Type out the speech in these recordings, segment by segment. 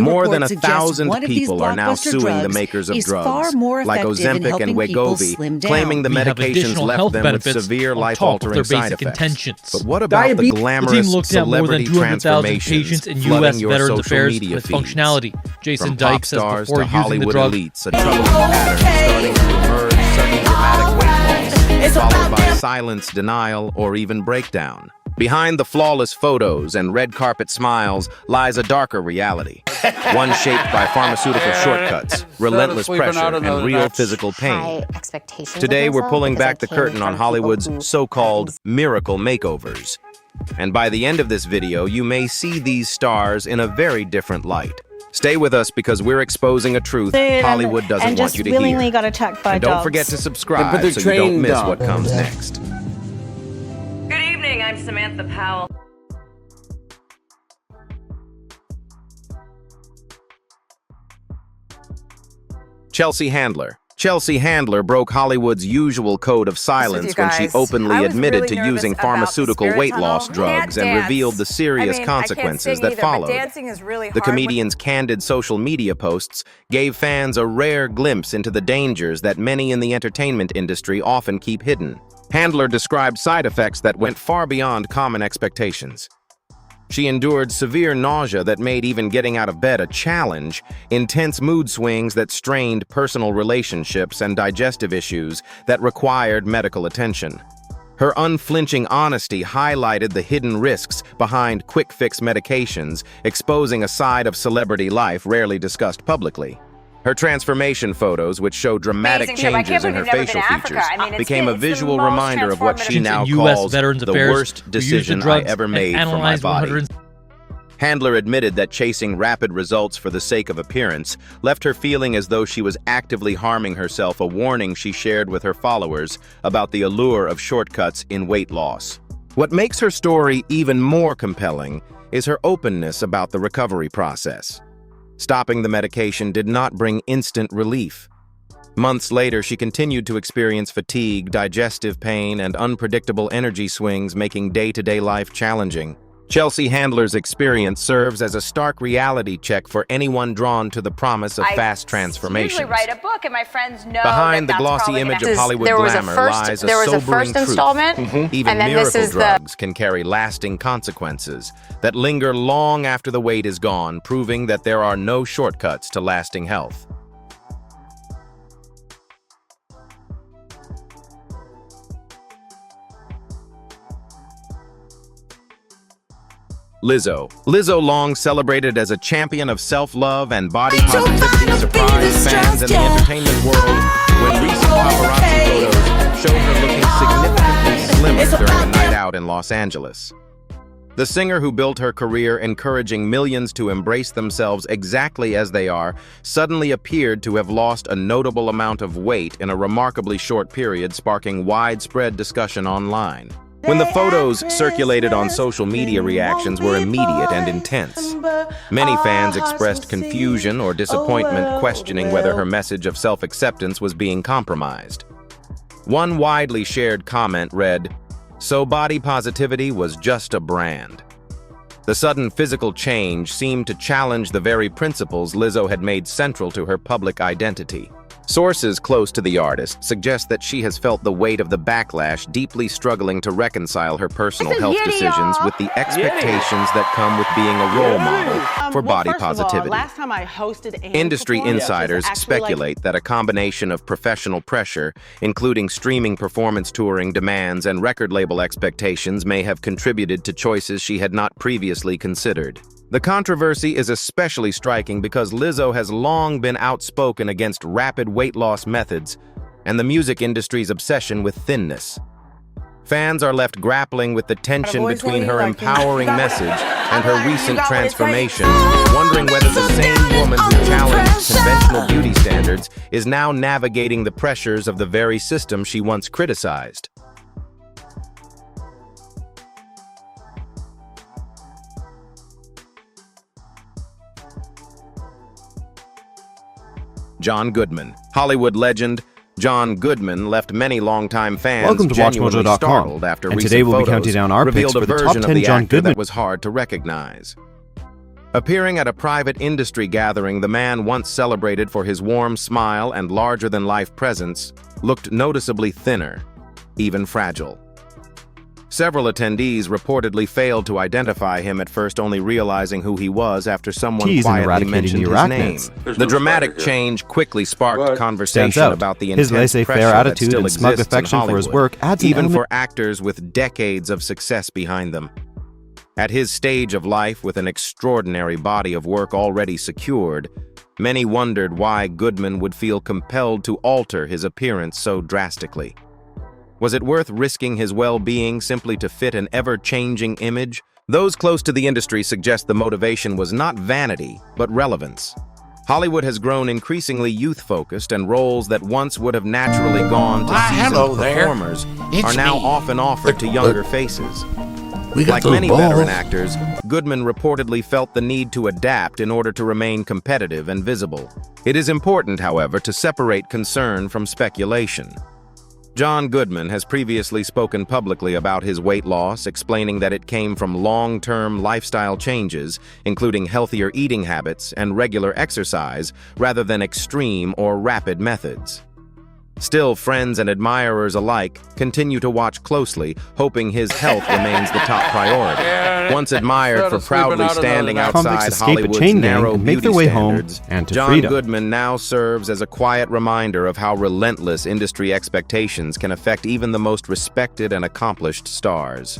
More than 1,000 people are now suing the makers of drugs, like Ozempic and Wegovy, claiming the medications left them with severe life-altering side effects. But what about the glamorous celebrity transformations flooding your social media feeds? From pop stars to Hollywood elites, a troubling pattern starting to emerge, sudden dramatic weight loss, followed by silence, denial, or even breakdown. Behind the flawless photos and red carpet smiles lies a darker reality, one shaped by pharmaceutical shortcuts, relentless pressure, and real physical pain. Today, we're pulling back the curtain on Hollywood's so-called miracle makeovers. And by the end of this video, you may see these stars in a very different light. Stay with us because we're exposing a truth Hollywood doesn't want you to hear. Got attacked by and don't forget to subscribe so you don't miss what comes next. Good evening, I'm Samantha Powell. Chelsea Handler. Chelsea Handler broke Hollywood's usual code of silence when she openly admitted to using pharmaceutical weight loss drugs and revealed the serious consequences that followed. The comedian's candid social media posts gave fans a rare glimpse into the dangers that many in the entertainment industry often keep hidden. Handler described side effects that went far beyond common expectations. She endured severe nausea that made even getting out of bed a challenge, intense mood swings that strained personal relationships, and digestive issues that required medical attention. Her unflinching honesty highlighted the hidden risks behind quick-fix medications, exposing a side of celebrity life rarely discussed publicly. Her transformation photos, which show dramatic changes in her facial features, became a visual reminder of what she now calls the worst decision I ever made for my body. Handler admitted that chasing rapid results for the sake of appearance left her feeling as though she was actively harming herself, a warning she shared with her followers about the allure of shortcuts in weight loss. What makes her story even more compelling is her openness about the recovery process. Stopping the medication did not bring instant relief. Months later, she continued to experience fatigue, digestive pain, and unpredictable energy swings, making day-to-day life challenging. Chelsea Handler's experience serves as a stark reality check for anyone drawn to the promise of fast transformations. I usually write a book, and my friends know behind the glossy image of Hollywood glamour lies a sobering truth. Even miracle drugs can carry lasting consequences that linger long after the weight is gone, proving that there are no shortcuts to lasting health. Lizzo. Lizzo, long celebrated as a champion of self-love and body positivity, surprised fans in the entertainment world when recent paparazzi photos showed her looking significantly slimmer during a night out in Los Angeles. The singer, who built her career encouraging millions to embrace themselves exactly as they are, suddenly appeared to have lost a notable amount of weight in a remarkably short period, sparking widespread discussion online. When the photos circulated on social media, reactions were immediate and intense. Many fans expressed confusion or disappointment, questioning whether her message of self-acceptance was being compromised. One widely shared comment read, "So body positivity was just a brand." The sudden physical change seemed to challenge the very principles Lizzo had made central to her public identity. Sources close to the artist suggest that she has felt the weight of the backlash, deeply struggling to reconcile her personal health decisions with the expectations that come with being a role model for body positivity. Industry insiders speculate that a combination of professional pressure, including streaming performance touring demands and record label expectations, may have contributed to choices she had not previously considered. The controversy is especially striking because Lizzo has long been outspoken against rapid weight loss methods and the music industry's obsession with thinness. Fans are left grappling with the tension between her empowering message and her recent transformations, wondering whether the same woman who challenged conventional beauty standards is now navigating the pressures of the very system she once criticized. John Goodman. Hollywood legend John Goodman left many longtime fans genuinely startled after recent photos revealed a version of the actor that was hard to recognize. Appearing at a private industry gathering, the man once celebrated for his warm smile and larger-than-life presence looked noticeably thinner, even fragile. Several attendees reportedly failed to identify him at first, only realizing who he was after someone quietly mentioned his name. The dramatic change quickly sparked conversation about the intense laissez-faire pressure that attitude still and smug exists in affection for his Hollywood, work adds an even element- for actors with decades of success behind them. At his stage of life, with an extraordinary body of work already secured, many wondered why Goodman would feel compelled to alter his appearance so drastically. Was it worth risking his well-being simply to fit an ever-changing image? Those close to the industry suggest the motivation was not vanity, but relevance. Hollywood has grown increasingly youth-focused, and roles that once would have naturally gone to seasoned performers are now often offered to younger faces. Like many veteran actors, Goodman reportedly felt the need to adapt in order to remain competitive and visible. It is important, however, to separate concern from speculation. John Goodman has previously spoken publicly about his weight loss, explaining that it came from long-term lifestyle changes, including healthier eating habits and regular exercise, rather than extreme or rapid methods. Still, friends and admirers alike continue to watch closely, hoping his health remains the top priority. Once admired for proudly standing outside Hollywood's narrow beauty standards, John Goodman now serves as a quiet reminder of how relentless industry expectations can affect even the most respected and accomplished stars.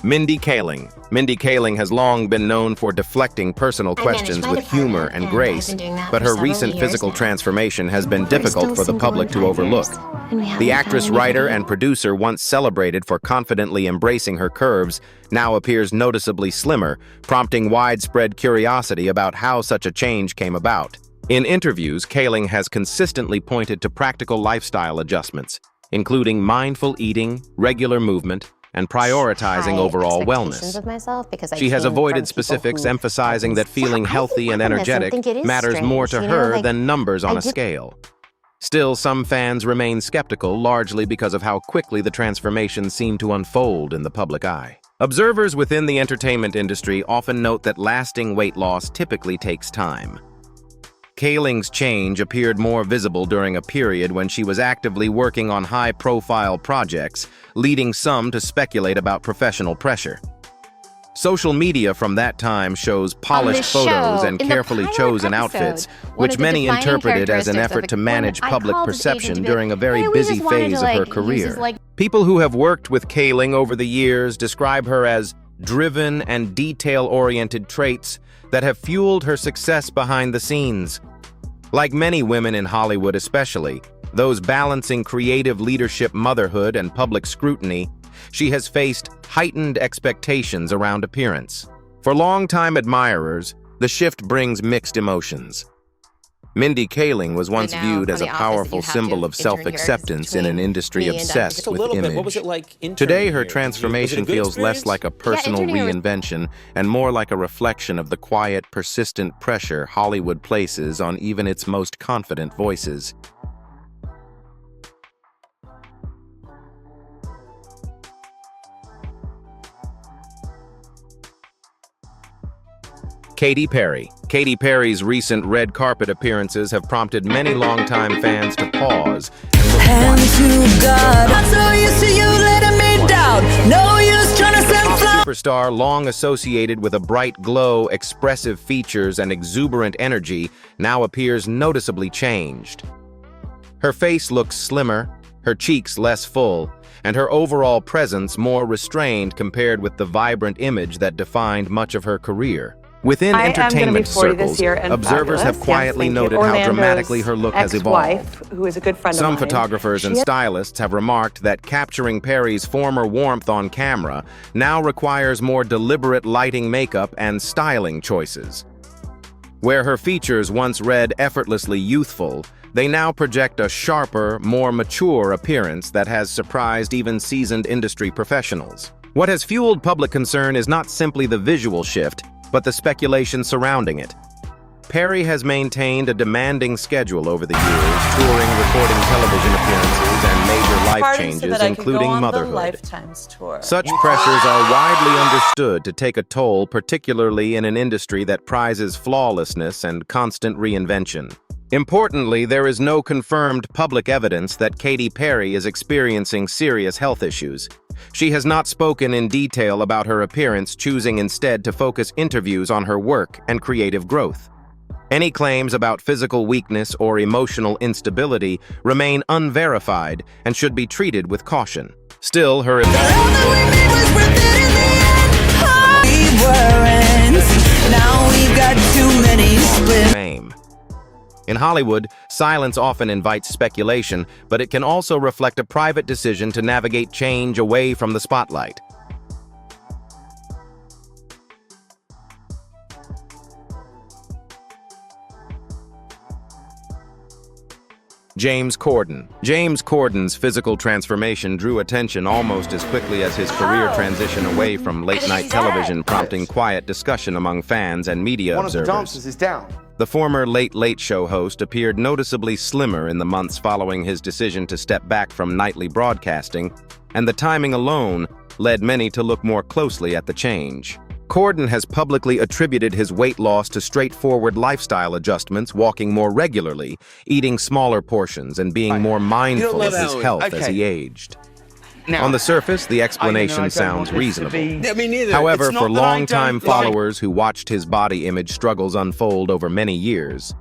Mindy Kaling. Mindy Kaling has long been known for deflecting personal questions with humor and grace, but her recent physical transformation has been difficult for the public to overlook. The actress, writer, and producer, once celebrated for confidently embracing her curves, now appears noticeably slimmer, prompting widespread curiosity about how such a change came about. In interviews, Kaling has consistently pointed to practical lifestyle adjustments, including mindful eating, regular movement, and prioritizing overall wellness. She has avoided specifics, emphasizing that feeling healthy and energetic matters more to her than numbers on a scale. Still, some fans remain skeptical, largely because of how quickly the transformation seemed to unfold in the public eye. Observers within the entertainment industry often note that lasting weight loss typically takes time. Kaling's change appeared more visible during a period when she was actively working on high-profile projects, leading some to speculate about professional pressure. Social media from that time shows polished photos and carefully chosen outfits, which many interpreted as an effort to manage public perception during a very busy phase of her career. People who have worked with Kaling over the years describe her as driven and detail-oriented traits that have fueled her success behind the scenes. Like many women in Hollywood especially, those balancing creative leadership, motherhood, and public scrutiny, she has faced heightened expectations around appearance. For longtime admirers, the shift brings mixed emotions. Mindy Kaling was once viewed as a powerful symbol of self-acceptance in an industry obsessed with image. Today, her transformation feels less like a personal reinvention and more like a reflection of the quiet, persistent pressure Hollywood places on even its most confident voices. Katy Perry. Katy Perry's recent red carpet appearances have prompted many longtime fans to pause and look superstar, long associated with a bright glow, expressive features, and exuberant energy, now appears noticeably changed. Her face looks slimmer, her cheeks less full, and her overall presence more restrained compared with the vibrant image that defined much of her career. Within entertainment circles, observers have quietly noted how dramatically her look has evolved. Who is a good friend Some of mine. photographers and stylists have remarked that capturing Perry's former warmth on camera now requires more deliberate lighting, makeup, and styling choices. Where her features once read effortlessly youthful, they now project a sharper, more mature appearance that has surprised even seasoned industry professionals. What has fueled public concern is not simply the visual shift, but the speculation surrounding it. Perry has maintained a demanding schedule over the years, touring, recording television appearances, and major life changes, including motherhood. Such pressures are widely understood to take a toll, particularly in an industry that prizes flawlessness and constant reinvention. Importantly, there is no confirmed public evidence that Katy Perry is experiencing serious health issues. She has not spoken in detail about her appearance, choosing instead to focus interviews on her work and creative growth. Any claims about physical weakness or emotional instability remain unverified and should be treated with caution. Still, her fame. In Hollywood, silence often invites speculation, but it can also reflect a private decision to navigate change away from the spotlight. James Corden. James Corden's physical transformation drew attention almost as quickly as his career transition away from late-night television, prompting quiet discussion among fans and media observers. One of the dancers is down. The former Late Late Show host appeared noticeably slimmer in the months following his decision to step back from nightly broadcasting, and the timing alone led many to look more closely at the change. Corden has publicly attributed his weight loss to straightforward lifestyle adjustments, walking more regularly, eating smaller portions, and being more mindful of his health as he aged. Now, on the surface, the explanation sounds reasonable. Yeah, me neither. However, It's not for that I longtime don't like- followers who watched his body image struggles unfold over many years,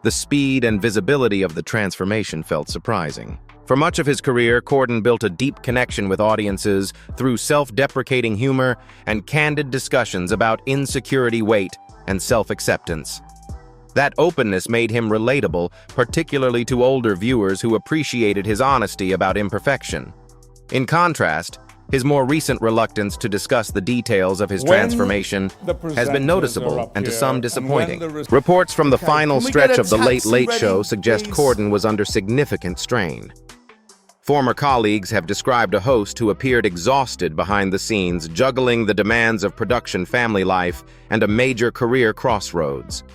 the speed and visibility of the transformation felt surprising. For much of his career, Corden built a deep connection with audiences through self-deprecating humor and candid discussions about insecurity, weight, and self-acceptance. That openness made him relatable, particularly to older viewers who appreciated his honesty about imperfection. In contrast, his more recent reluctance to discuss the details of his transformation has been noticeable and to some disappointing. Reports from the final stretch of The Late Late Show suggest Corden was under significant strain. Former colleagues have described a host who appeared exhausted behind the scenes, juggling the demands of production, family life, and a major career crossroads.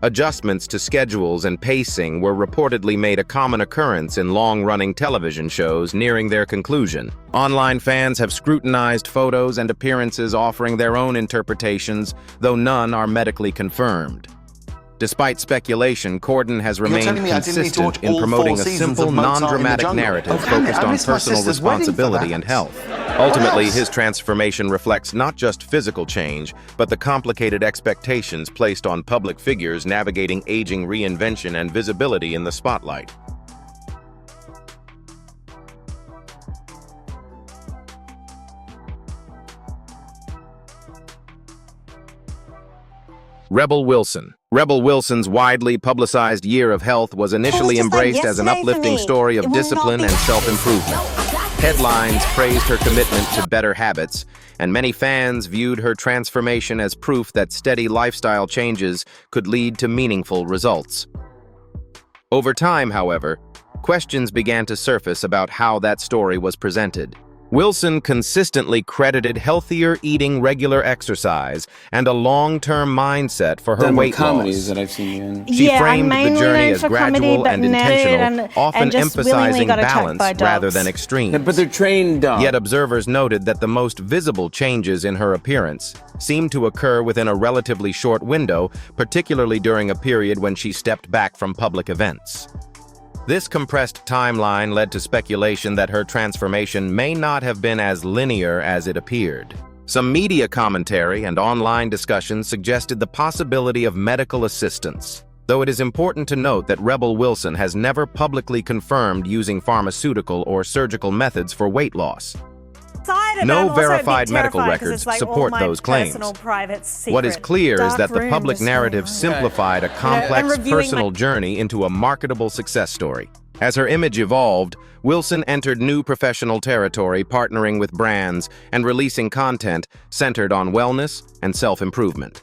Adjustments to schedules and pacing were reportedly made a common occurrence in long-running television shows nearing their conclusion. Online fans have scrutinized photos and appearances, offering their own interpretations, though none are medically confirmed. Despite speculation, Corden has remained consistent in promoting a simple, non-dramatic narrative focused on personal responsibility and health. Ultimately, his transformation reflects not just physical change, but the complicated expectations placed on public figures navigating aging, reinvention, and visibility in the spotlight. Rebel Wilson. Rebel Wilson's widely publicized year of health was initially embraced as an uplifting story of discipline and self-improvement. Headlines praised her commitment to better habits, and many fans viewed her transformation as proof that steady lifestyle changes could lead to meaningful results. Over time, however, questions began to surface about how that story was presented. Wilson consistently credited healthier eating, regular exercise, and a long-term mindset for her weight loss. That I've seen you in. She framed the journey as gradual and intentional, often emphasizing balance rather than extremes. But they're trained dogs. Yet observers noted that the most visible changes in her appearance seemed to occur within a relatively short window, particularly during a period when she stepped back from public events. This compressed timeline led to speculation that her transformation may not have been as linear as it appeared. Some media commentary and online discussions suggested the possibility of medical assistance, though it is important to note that Rebel Wilson has never publicly confirmed using pharmaceutical or surgical methods for weight loss. No verified medical records support those claims. What is clear is that the public narrative simplified a complex personal journey into a marketable success story. As her image evolved, Wilson entered new professional territory, partnering with brands and releasing content centered on wellness and self-improvement.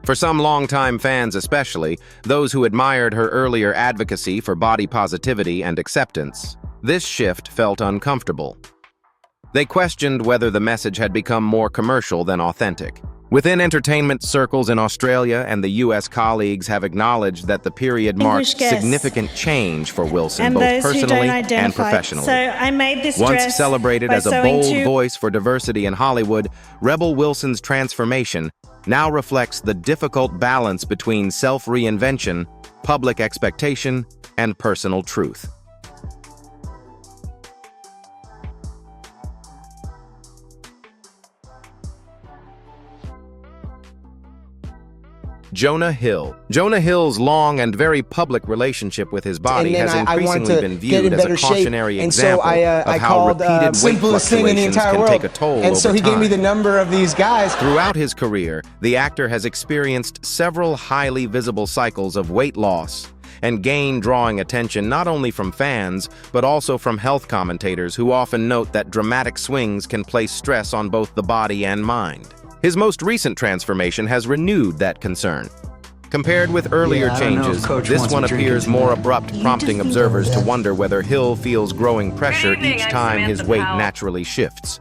For some longtime fans especially, those who admired her earlier advocacy for body positivity and acceptance, this shift felt uncomfortable. They questioned whether the message had become more commercial than authentic. Within entertainment circles in Australia and the US, colleagues have acknowledged that the period marked significant change for Wilson, both personally and professionally. So I made this Once celebrated as a bold voice for diversity in Hollywood, Rebel Wilson's transformation now reflects the difficult balance between self-reinvention, public expectation, and personal truth. Jonah Hill. Jonah Hill's long and very public relationship with his body has increasingly been viewed as a cautionary example of how repeated weight fluctuations can take a toll over time. He gave me the number of these guys. Throughout his career, the actor has experienced several highly visible cycles of weight loss and gain, drawing attention not only from fans, but also from health commentators who often note that dramatic swings can place stress on both the body and mind. His most recent transformation has renewed that concern. Compared with earlier changes, this one appears more abrupt, prompting observers to wonder whether Hill feels growing pressure each time his weight naturally shifts.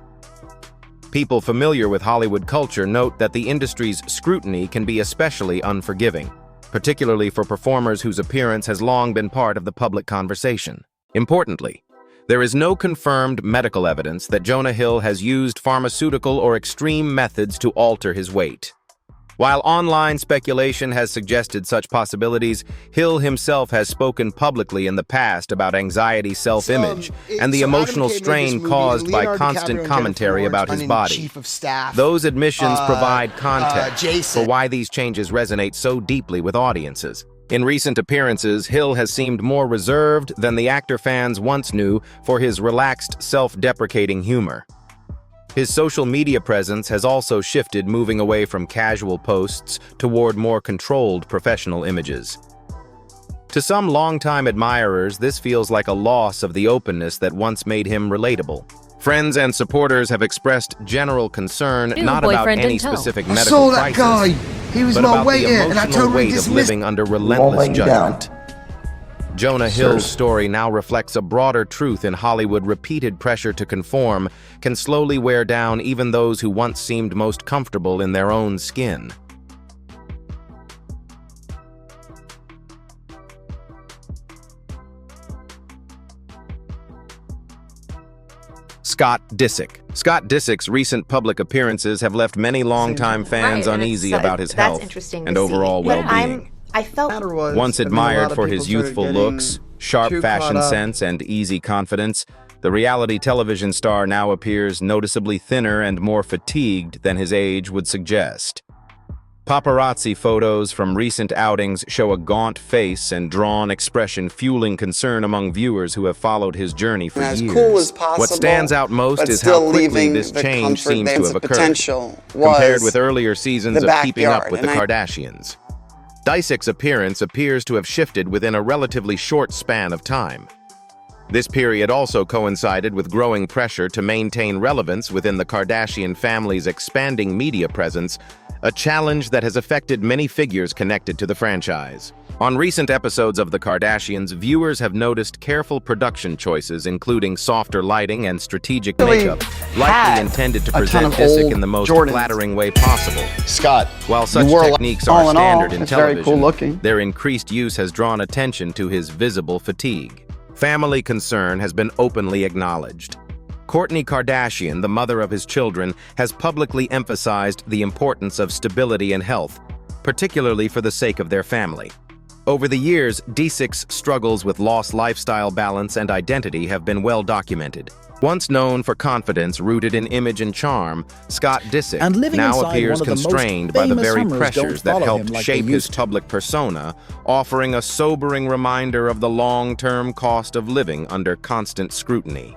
People familiar with Hollywood culture note that the industry's scrutiny can be especially unforgiving, particularly for performers whose appearance has long been part of the public conversation. Importantly, there is no confirmed medical evidence that Jonah Hill has used pharmaceutical or extreme methods to alter his weight. While online speculation has suggested such possibilities, Hill himself has spoken publicly in the past about anxiety, self-image, and the emotional strain caused by constant commentary about his body. Those admissions provide context for why these changes resonate so deeply with audiences. In recent appearances, Hill has seemed more reserved than the actor fans once knew for his relaxed, self-deprecating humor. His social media presence has also shifted, moving away from casual posts toward more controlled professional images. To some longtime admirers, this feels like a loss of the openness that once made him relatable. Friends and supporters have expressed general concern not about any specific medical crisis, but about the emotional weight of living under relentless judgment. Jonah Hill's story now reflects a broader truth in Hollywood. Repeated pressure to conform can slowly wear down even those who once seemed most comfortable in their own skin. Scott Disick. Scott Disick's recent public appearances have left many longtime fans uneasy about his health and overall well-being. Once admired for his youthful looks, sharp fashion sense, and easy confidence, the reality television star now appears noticeably thinner and more fatigued than his age would suggest. Paparazzi photos from recent outings show a gaunt face and drawn expression, fueling concern among viewers who have followed his journey for years. What stands out most is how quickly this change seems to have occurred, compared with earlier seasons of Keeping Up with the Kardashians. Disick's appearance appears to have shifted within a relatively short span of time. This period also coincided with growing pressure to maintain relevance within the Kardashian family's expanding media presence, a challenge that has affected many figures connected to the franchise. On recent episodes of The Kardashians, viewers have noticed careful production choices, including softer lighting and strategic makeup, likely intended to present Disick in the most flattering way possible. Scott, while such techniques are standard in television, their increased use has drawn attention to his visible fatigue. Family concern has been openly acknowledged. Kourtney Kardashian, the mother of his children, has publicly emphasized the importance of stability and health, particularly for the sake of their family. Over the years, Disick's struggles with lost lifestyle balance and identity have been well documented. Once known for confidence rooted in image and charm, Scott Disick now appears constrained by the very pressures that helped shape his public persona, offering a sobering reminder of the long-term cost of living under constant scrutiny.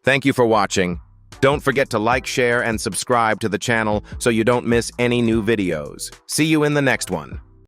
Thank you for watching. Don't forget to like, share, and subscribe to the channel so you don't miss any new videos. See you in the next one.